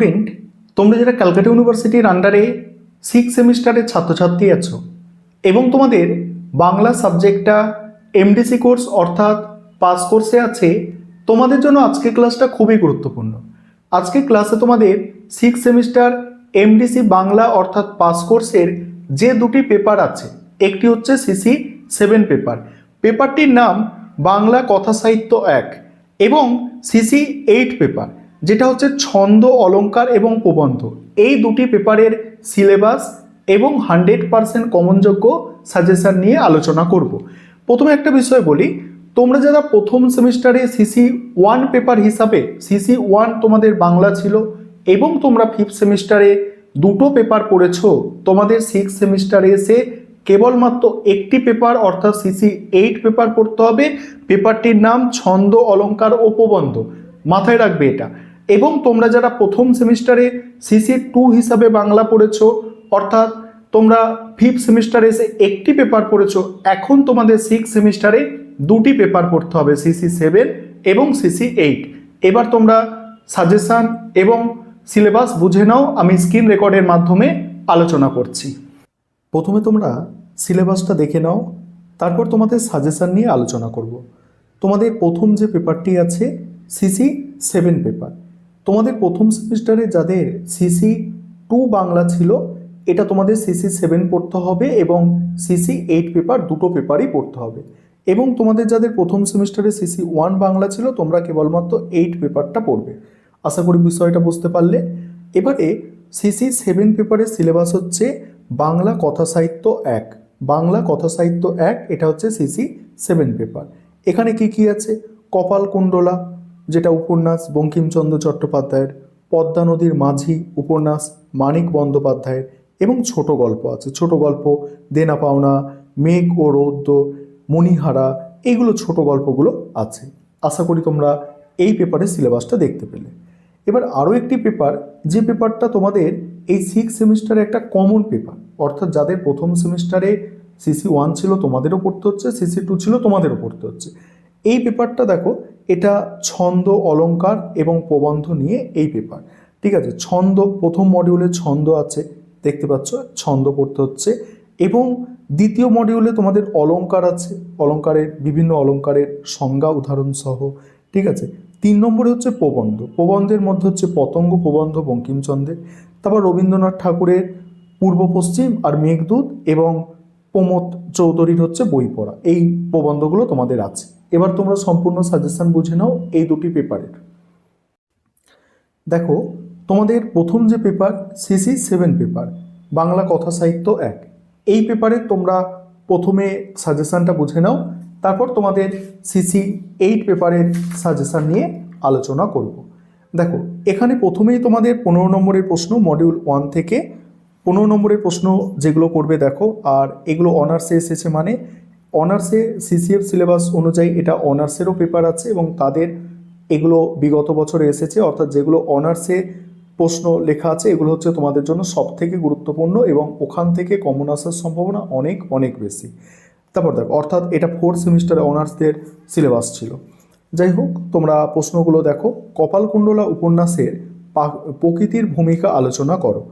Student, তোমরা যারা ক্যালকাটা ইউনিভার্সিটির আন্ডারে 6 সেমিস্টারের ছাত্রছাত্রী আছো এবং তোমাদের বাংলা সাবজেক্টটা এমডিসি কোর্স অর্থাৎ পাস কোর্সে আছে, তোমাদের জন্য আজকে ক্লাসটা খুবই গুরুত্বপূর্ণ। আজকে ক্লাসে তোমাদের 6 সেমিস্টার এমডিসি বাংলা অর্থাৎ পাস কোর্সের যে দুটি পেপার আছে, একটি হচ্ছে সিসি 7 পেপারটির নাম বাংলা কথা সাহিত্য 1 এবং সিসি 8 পেপার যেটা হচ্ছে ছন্দ অলঙ্কার এবং প্রবন্ধ। এই দুটি পেপারের সিলেবাস এবং 100% কমনযোগ্য সাজেশন নিয়ে আলোচনা করব। প্রথমে একটা বিষয় বলি, তোমরা যারা প্রথম সেমিস্টারে সিসি 1 পেপার হিসাবে সিসি 1 তোমাদের বাংলা ছিল এবং তোমরা 5th সেমিস্টারে দুটো পেপার পড়েছো, তোমাদের 6th সেমিস্টারে এসে কেবলমাত্র একটি পেপার অর্থাৎ সিসি 8 পেপার পড়তে হবে। পেপারটির নাম ছন্দ অলঙ্কার ও প্রবন্ধ, মাথায় রাখবে এটা। এবং তোমরা যারা প্রথম সেমিস্টারে সিসি 2 হিসাবে বাংলা পড়েছো অর্থাৎ তোমরা 5th সেমিস্টারে এসে একটি পেপার পড়েছো, এখন তোমাদের 6th সেমিস্টারে দুটি পেপার পড়তে হবে, সিসি 7 এবং সিসি 8। এবার তোমরা সাজেশন এবং সিলেবাস বুঝে নাও, আমি স্ক্রিন রেকর্ডের মাধ্যমে আলোচনা করছি। প্রথমে তোমরা সিলেবাসটা দেখে নাও, তারপর তোমাদের সাজেশন নিয়ে আলোচনা করব। তোমাদের প্রথম যে পেপারটি আছে সিসি 7 পেপার, তোমাদের প্রথম সেমিস্টারে যাদের সিসি 2 বাংলা ছিল এটা তোমাদের সিসি 7 পড়তে হবে এবং সিসি 8 পেপার, দুটো পেপারই পড়তে হবে। এবং তোমাদের যাদের প্রথম সেমিস্টারে সিসি 1 বাংলা ছিল তোমরা কেবলমাত্র 8 পেপারটা পড়বে। আশা করি বিষয়টা বুঝতে পারলে। এবারে সিসি 7 পেপারের সিলেবাস হচ্ছে বাংলা কথা সাহিত্য 1, বাংলা কথা সাহিত্য 1, এটা হচ্ছে সিসি 7 পেপার। এখানে কি কি আছে? কপালকুণ্ডলা যেটা উপন্যাস বঙ্কিমচন্দ্র চট্টোপাধ্যায়ের, পদ্মা নদীর মাঝি উপন্যাস মানিক বন্দ্যোপাধ্যায়ের এবং ছোট গল্প আছে, ছোট গল্প দেনা পাওনা, মেঘ ও রৌদ্র, মণিহারা, এইগুলো ছোট গল্পগুলো আছে। আশা করি তোমরা এই পেপারের সিলেবাসটা দেখতে পেলে। এবার আরও একটি পেপার, যে পেপারটা তোমাদের এই 6 সেমিস্টারে একটা কমন পেপার, অর্থাৎ যাদের প্রথম সেমিস্টারে সিসি 1 ছিল তোমাদেরও পড়তে হচ্ছে, সিসি 2 ছিল তোমাদেরও পড়তে হচ্ছে। এই পেপারটা দেখো, এটা ছন্দ অলঙ্কার এবং প্রবন্ধ নিয়ে এই পেপার, ঠিক আছে। ছন্দ, প্রথম মডিউলে ছন্দ আছে, দেখতে পাচ্ছ ছন্দ পড়তে হচ্ছে, এবং দ্বিতীয় মডিউলে তোমাদের অলঙ্কার আছে, অলঙ্কারের বিভিন্ন অলঙ্কারের সংজ্ঞা উদাহরণ সহ, ঠিক আছে। 3 নম্বরে হচ্ছে প্রবন্ধ, প্রবন্ধের মধ্যে হচ্ছে পতঙ্গ প্রবন্ধ বঙ্কিমচন্দ্রের, তারপর রবীন্দ্রনাথ ঠাকুরের পূর্ব পশ্চিম আর মেঘদূত এবং প্রমোদ চৌধুরীর হচ্ছে বই পড়া, এই প্রবন্ধগুলো তোমাদের আছে। এবার তোমরা সম্পূর্ণ সাজেশন বুঝে নাও এই দুটি পেপারের। দেখো, তোমাদের প্রথম যে পেপার সিসি 7 পেপার বাংলা কথা সাহিত্য 1, এই পেপারে তোমরা প্রথমে সাজেশনটা বুঝে নাও, তারপর তোমাদের সিসি 8 পেপারের সাজেশন নিয়ে আলোচনা করব। দেখো, এখানে প্রথমেই তোমাদের 15 নম্বরের প্রশ্ন, মডিউল 1 থেকে 15 নম্বরের প্রশ্ন যেগুলো করবে দেখো। আর এগুলো অনার্সে এসেছে, মানে অনার্সে সিসিএফ সিলেবাস অনুযায়ী এটা অনার্সেরও পেপার আছে এবং তাদের এগুলো বিগত বছরে এসেছে, অর্থাৎ যেগুলো অনার্সে প্রশ্ন লেখা আছে এগুলো হচ্ছে তোমাদের জন্য সব থেকে গুরুত্বপূর্ণ এবং ওখান থেকে কমন আসার সম্ভাবনা অনেক অনেক বেশি। তারপর দেখো, অর্থাৎ এটা 4th সেমিস্টারে অনার্সদের সিলেবাস ছিল। যাই হোক, তোমরা প্রশ্নগুলো দেখো। কপালকুণ্ডলা উপন্যাসের প্রকৃতির ভূমিকা আলোচনা করো।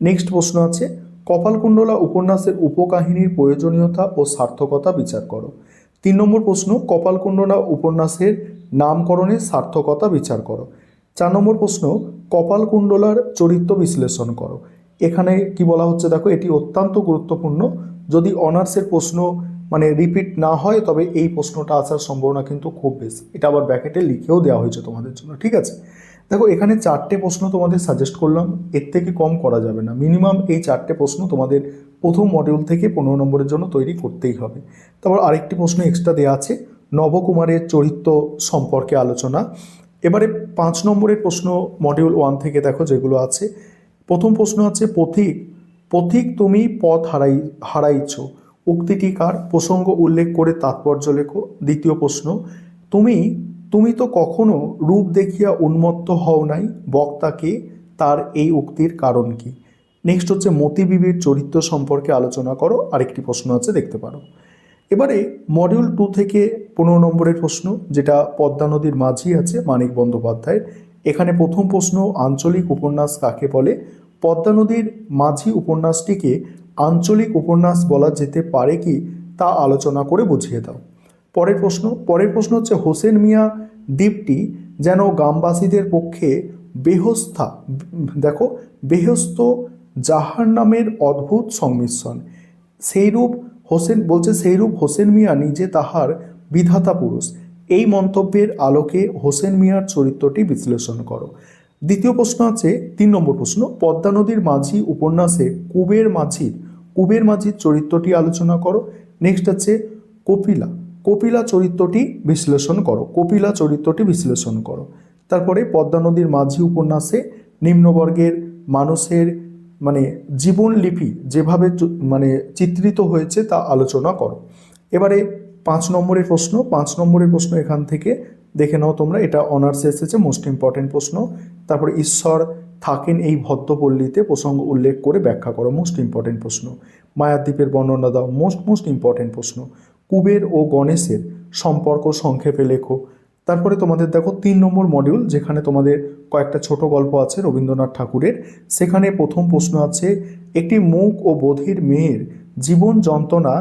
নেক্সট প্রশ্ন আছে, কপালকুণ্ডলা উপন্যাসের উপকাহিনীর প্রয়োজনীয়তা ও সার্থকতা বিচার করো। 3 নম্বর প্রশ্ন, কপালকুণ্ডলা উপন্যাসের নামকরণের সার্থকতা বিচার করো। 4 নম্বর প্রশ্ন, কপালকুণ্ডলার চরিত্র বিশ্লেষণ করো। এখানে কি বলা হচ্ছে দেখো, এটি অত্যন্ত গুরুত্বপূর্ণ, যদি অনার্সের প্রশ্ন মানে রিপিট না হয় তবে এই প্রশ্নটা আসার সম্ভাবনা কিন্তু খুব বেশি। এটা আবার ব্র্যাকেটে লিখেও দেওয়া হয়েছে তোমাদের জন্য, ঠিক আছে। দেখো, এখানে 4টে প্রশ্ন তোমাদের সাজেস্ট করলাম, এর থেকে কম করা যাবে না। মিনিমাম এই 4টে প্রশ্ন তোমাদের প্রথম মডিউল থেকে 15 নম্বরের জন্য তৈরি করতেই হবে। তারপর আরেকটি প্রশ্ন এক্সট্রা দেওয়া আছে, নবকুমারের চরিত্র সম্পর্কে আলোচনা। এবারে 5 নম্বরের প্রশ্ন মডিউল 1 থেকে দেখো যেগুলো আছে। প্রথম প্রশ্ন আছে, পথিক পথিক তুমি পথ হারাইছ, উক্তিটি কার? প্রসঙ্গ উল্লেখ করে তাৎপর্য লেখো। দ্বিতীয় প্রশ্ন, তুমি তুমি তো কখনো রূপ দেখিয়া উন্মত্ত হও নাই, বক্তাকে, তার এই উক্তির কারণ কি? নেক্সট হচ্ছে, মতিবিবির চরিত্র সম্পর্কে আলোচনা করো, আরেকটি প্রশ্ন আছে, দেখতে পারো। এবারে মডিউল 2 থেকে 15 নম্বরের প্রশ্ন, যেটা পদ্মা নদীর মাঝি আছে মানিক বন্দ্যোপাধ্যায়ের, এখানে প্রথম প্রশ্ন, আঞ্চলিক উপন্যাস কাকে বলে? পদ্মা নদীর মাঝি উপন্যাসটিকে আঞ্চলিক উপন্যাস বলা যেতে পারে কি, তা আলোচনা করে বুঝিয়ে দাও। পরের প্রশ্ন হচ্ছে, হোসেন মিয়া দ্বীপটি যেন গ্রামবাসীদের পক্ষে বেহস্তা, দেখো বেহস্ত জাহার নামের অদ্ভুত সংমিশ্রণ। সেইরূপ হোসেন মিয়া নিজে তাহার বিধাতা পুরুষ। এই মন্তব্যের আলোকে হোসেন মিয়ার চরিত্রটি বিশ্লেষণ করো। দ্বিতীয় প্রশ্ন আছে 3 নম্বর প্রশ্ন, পদ্মা নদীর মাঝি উপন্যাসে কুবের মাঝির চরিত্রটি আলোচনা করো। নেক্সট আছে কপিলা চরিত্রটি বিশ্লেষণ করো। তারপরে পদ্মা নদীর মাঝি উপন্যাসে নিম্নবর্গের মানুষের জীবনলিপি যেভাবে চিত্রিত হয়েছে তা আলোচনা করো। এবারে 5 নম্বরের প্রশ্ন এখান থেকে দেখে নাও তোমরা, এটা অনার্সে এসেছে, মোস্ট ইম্পর্টেন্ট প্রশ্ন। তারপরে ঈশ্বর থাকেন এই ভদ্রপল্লীতে প্রসঙ্গ উল্লেখ করে ব্যাখ্যা করো, মোস্ট ইম্পর্টেন্ট প্রশ্ন। মায়াদ্বীপের বর্ণনা দাও, মোস্ট ইম্পর্টেন্ট প্রশ্ন। কুবের ও গণেশের সম্পর্ক সংক্ষেপে লেখো। তারপরে তোমাদের দেখো 3 নম্বর মডিউল, যেখানে তোমাদের কয়েকটা ছোট গল্প আছে রবীন্দ্রনাথ ঠাকুরের। সেখানে প্রথম প্রশ্ন আছে, একটি মূক ও বধির মেয়ের জীবন যন্ত্রণা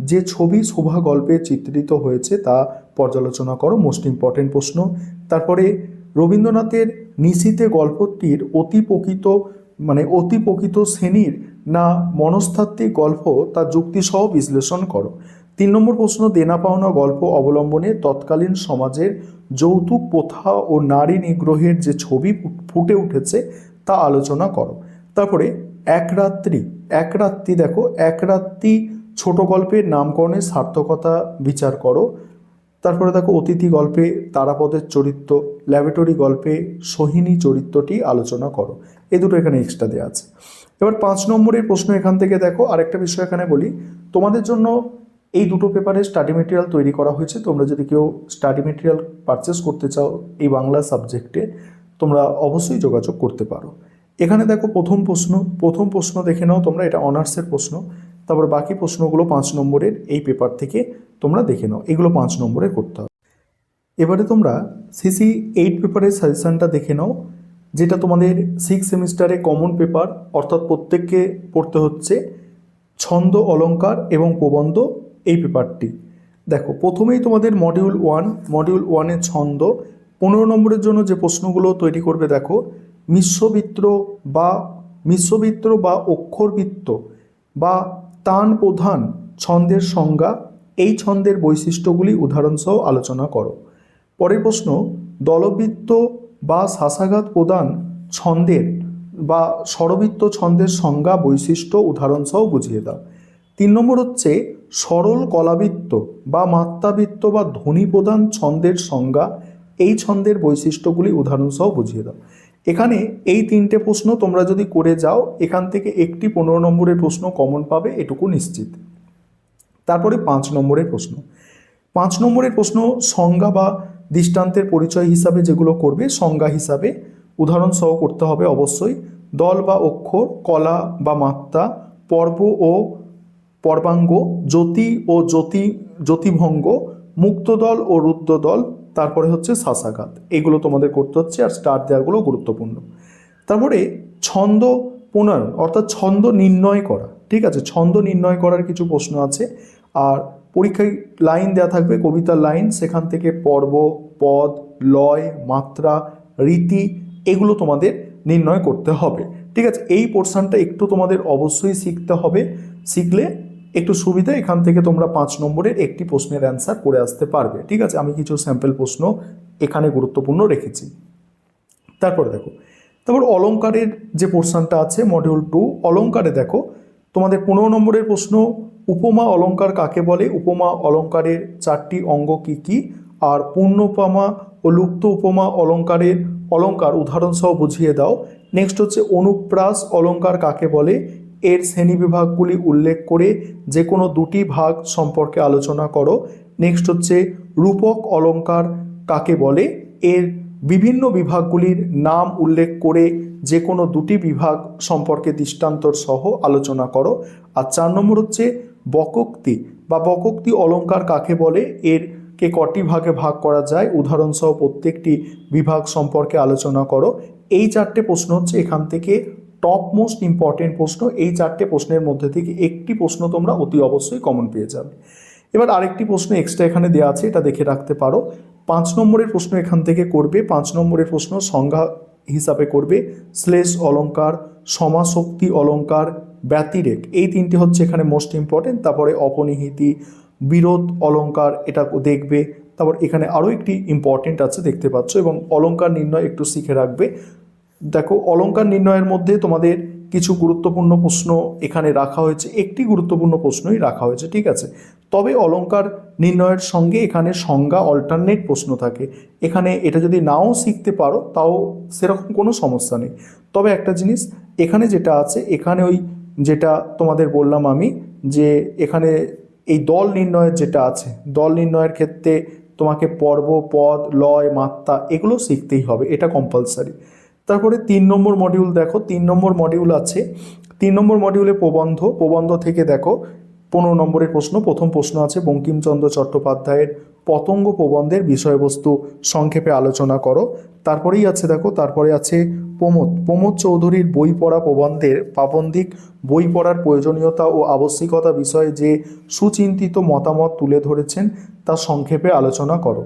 যে ছবি শোভা গল্পে চিত্রিত হয়েছে তা পর্যালোচনা করো, মোস্ট ইম্পর্টেন্ট প্রশ্ন। তারপরে রবীন্দ্রনাথের নিশীথে গল্পটির অতি প্রকৃত শ্রেণীর না মনস্তাত্ত্বিক গল্প তা যুক্তিসহ বিশ্লেষণ করো। 3 নম্বর প্রশ্ন, দেনা পাওনা গল্প অবলম্বনে তৎকালীন সমাজের যৌতুক প্রথা ও নারী নিগ্রহের যে ছবি ফুটে উঠেছে তা আলোচনা করো। তারপরে এক রাত্রি ছোট গল্পের নামকরণের সার্থকতা বিচার করো। তারপরে দেখো অতিথি গল্পে তারাপদের চরিত্র, ল্যাবরেটরি গল্পে সোহিনী চরিত্রটি আলোচনা করো। এই দুটো এখানে এক্সট্রা দেওয়া আছে। এবার 5 নম্বরের প্রশ্ন এখান থেকে দেখো, আরেকটা বিষয় এখানে বলি, তোমাদের জন্য এই দুটো পেপারে স্টাডি মেটেরিয়াল তৈরি করা হয়েছে। তোমরা যদি কেউ স্টাডি মেটেরিয়াল পারচেস করতে চাও এই বাংলা সাবজেক্টে, তোমরা অবশ্যই যোগাযোগ করতে পারো। এখানে দেখো প্রথম প্রশ্ন দেখে নাও তোমরা, এটা অনার্সের প্রশ্ন। তারপর বাকি প্রশ্নগুলো 5 নম্বরের এই পেপার থেকে তোমরা দেখে নাও, এগুলো 5 নম্বরের করতে হবে। এবারে তোমরা সিসি 8 পেপারের সাজেশনটা দেখে নাও, যেটা তোমাদের 6 সেমিস্টারে কমন পেপার, অর্থাৎ প্রত্যেককে পড়তে হচ্ছে ছন্দ, অলঙ্কার এবং প্রবন্ধ এই পেপারটি। দেখো প্রথমেই তোমাদের মডিউল 1-এর ছন্দ 15 নম্বরের জন্য যে প্রশ্নগুলো তৈরি করবে, দেখো মিশ্রবৃত্ত বা অক্ষরবৃত্ত বা তান প্রধান ছন্দের সংজ্ঞা, এই ছন্দের বৈশিষ্ট্যগুলি উদাহরণসহ আলোচনা করো। পরের প্রশ্ন, দলবৃত্ত বা শাসাঘাত প্রদান ছন্দের বা স্বরবৃত্ত ছন্দের সংজ্ঞা, বৈশিষ্ট্য উদাহরণসহ বুঝিয়ে দাও। 3 নম্বর হচ্ছে সরল কলাবৃত্ত বা মাত্রাবৃত্ত বা ধ্বনি প্রদান ছন্দের সংজ্ঞা, এই ছন্দের বৈশিষ্ট্যগুলি উদাহরণসহ বুঝিয়ে দাও। এখানে এই 3টে প্রশ্ন তোমরা যদি করে যাও, এখান থেকে একটি 15 নম্বরের প্রশ্ন কমন পাবে, এটুকু নিশ্চিত। তারপরে 5 নম্বরের প্রশ্ন সংজ্ঞা বা দৃষ্টান্তের পরিচয় হিসাবে যেগুলো করবে, সংজ্ঞা হিসাবে উদাহরণসহ করতে হবে অবশ্যই। দল বা অক্ষর, কলা বা মাত্রা, পর্ব ও পর্বাঙ্গ, জ্যোতি ও জ্যোতিভঙ্গ, মুক্তদল ও রুদ্রদল, তারপরে হচ্ছে শাসাঘাত, এগুলো তোমাদের করতে হচ্ছে। আর স্টার দেওয়াগুলো গুরুত্বপূর্ণ। তারপরে ছন্দ পুনর্ণ, অর্থাৎ ছন্দ নির্ণয় করা, ঠিক আছে, ছন্দ নির্ণয় করার কিছু প্রশ্ন আছে। আর পরীক্ষায় লাইন দেওয়া থাকবে, কবিতার লাইন, সেখান থেকে পর্ব, পদ, লয়, মাত্রা, রীতি, এগুলো তোমাদের নির্ণয় করতে হবে, ঠিক আছে। এই পোর্শনটা একটু তোমাদের অবশ্যই শিখতে হবে, শিখলে একটু সুবিধা, এখান থেকে তোমরা 5 নম্বরের একটি প্রশ্নের অ্যান্সার করে আসতে পারবে, ঠিক আছে। আমি কিছু স্যাম্পল প্রশ্ন এখানে গুরুত্বপূর্ণ রেখেছি। তারপর অলঙ্কারের যে পোর্শনটা আছে মডিউল 2, অলঙ্কারে দেখো তোমাদের 15 নম্বরের প্রশ্ন, উপমা অলঙ্কার কাকে বলে? উপমা অলঙ্কারের 4টি অঙ্গ কি কি? আর পূর্ণ উপমা ও লুপ্ত উপমা অলঙ্কার উদাহরণসহ বুঝিয়ে দাও। নেক্সট হচ্ছে অনুপ্রাস অলঙ্কার কাকে বলে? এর শ্রেণীবিভাগগুলি উল্লেখ করে যে কোনো 2টি ভাগ সম্পর্কে আলোচনা করো। নেক্সট হচ্ছে রূপক অলঙ্কার কাকে বলে? এর বিভিন্ন বিভাগগুলির নাম উল্লেখ করে যে কোনো 2টি বিভাগ সম্পর্কে দৃষ্টান্তর সহ আলোচনা করো। আর 4 নম্বর হচ্ছে বকোক্তি বা বকোক্তি অলঙ্কার কাকে বলে? এর কে কটি ভাগে ভাগ করা যায় উদাহরণসহ প্রত্যেকটি বিভাগ সম্পর্কে আলোচনা করো। এই চারটে প্রশ্ন হচ্ছে এখান থেকে টপ মোস্ট ইম্পর্টেন্ট প্রশ্ন। এই চারটে প্রশ্নের মধ্যে থেকে একটি প্রশ্ন তোমরা অতি অবশ্যই কমন পেয়ে যাবে। এবার আরেকটি প্রশ্ন এক্সট্রা এখানে দেওয়া আছে, এটা দেখে রাখতে পারো। 5 নম্বরের প্রশ্ন এখান থেকে করবে। 5 নম্বরের প্রশ্ন সংজ্ঞা হিসাবে করবে শ্লেষ অলঙ্কার, সমাসক্তি অলঙ্কার, ব্যতিরেক, এই তিনটি হচ্ছে এখানে মোস্ট ইম্পর্টেন্ট। তারপরে অপনিহিতি, বিরোধ অলঙ্কার, এটা দেখবে। তারপর এখানে আরও একটি ইম্পর্টেন্ট আছে দেখতে পাচ্ছ, এবং অলঙ্কার নির্ণয় একটু শিখে রাখবে। দেখো অলঙ্কার নির্ণয়ের মধ্যে তোমাদের কিছু গুরুত্বপূর্ণ প্রশ্ন এখানে রাখা হয়েছে, একটি গুরুত্বপূর্ণ প্রশ্নই রাখা হয়েছে, ঠিক আছে। তবে অলঙ্কার নির্ণয়ের সঙ্গে এখানে সংজ্ঞা অল্টারনেট প্রশ্ন থাকে। এখানে এটা যদি নাও শিখতে পারো তাও সেরকম কোনো সমস্যা নেই। তবে একটা জিনিস এখানে যেটা আছে, এখানে ওই যেটা তোমাদের বললাম আমি, যে এখানে এই দল নির্ণয়ের যেটা আছে, দল নির্ণয়ের ক্ষেত্রে তোমাকে পর্ব, পদ, লয়, মাত্রা এগুলো শিখতেই হবে, এটা কম্পালসারি। তারপরে 3 নম্বর মডিউল দেখো, 3 নম্বর মডিউল আছে। 3 নম্বর মডিউলে প্রবন্ধ, প্রবন্ধ থেকে দেখো 15 নম্বরের প্রশ্ন। প্রথম প্রশ্ন আছে বঙ্কিমচন্দ্র চট্টোপাধ্যায়ের পতঙ্গ প্রবন্ধের বিষয়বস্তু সংক্ষেপে আলোচনা করো। তারপরেই আছে দেখো, তারপরে আছে প্রমোদ চৌধুরীর বই পড়া প্রবন্ধের প্রাবন্ধিক বই পড়ার প্রয়োজনীয়তা ও আবশ্যিকতা বিষয়ে যে সুচিন্তিত মতামত তুলে ধরেছেন তা সংক্ষেপে আলোচনা করো।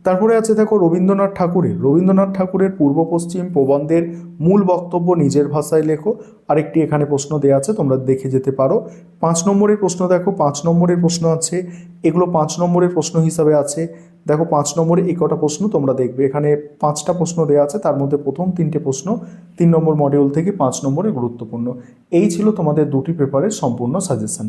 তারপরে আছে দেখো রবীন্দ্রনাথ ঠাকুরের পূর্ব পশ্চিম প্রবন্ধের মূল বক্তব্য নিজের ভাষায় লেখো। আরেকটি এখানে প্রশ্ন দেওয়া আছে, তোমরা দেখে যেতে পারো। 5 নম্বরের প্রশ্ন দেখো, 5 নম্বরের প্রশ্ন আছে, এগুলো 5 নম্বরের প্রশ্ন হিসাবে আছে। দেখো 5 নম্বরে এই কটা প্রশ্ন তোমরা দেখবে, এখানে 5টা প্রশ্ন দেওয়া আছে, তার মধ্যে প্রথম 3টে প্রশ্ন 3 নম্বর মডিউল থেকে 5 নম্বরে গুরুত্বপূর্ণ। এই ছিল তোমাদের 2টি পেপারের সম্পূর্ণ সাজেশন।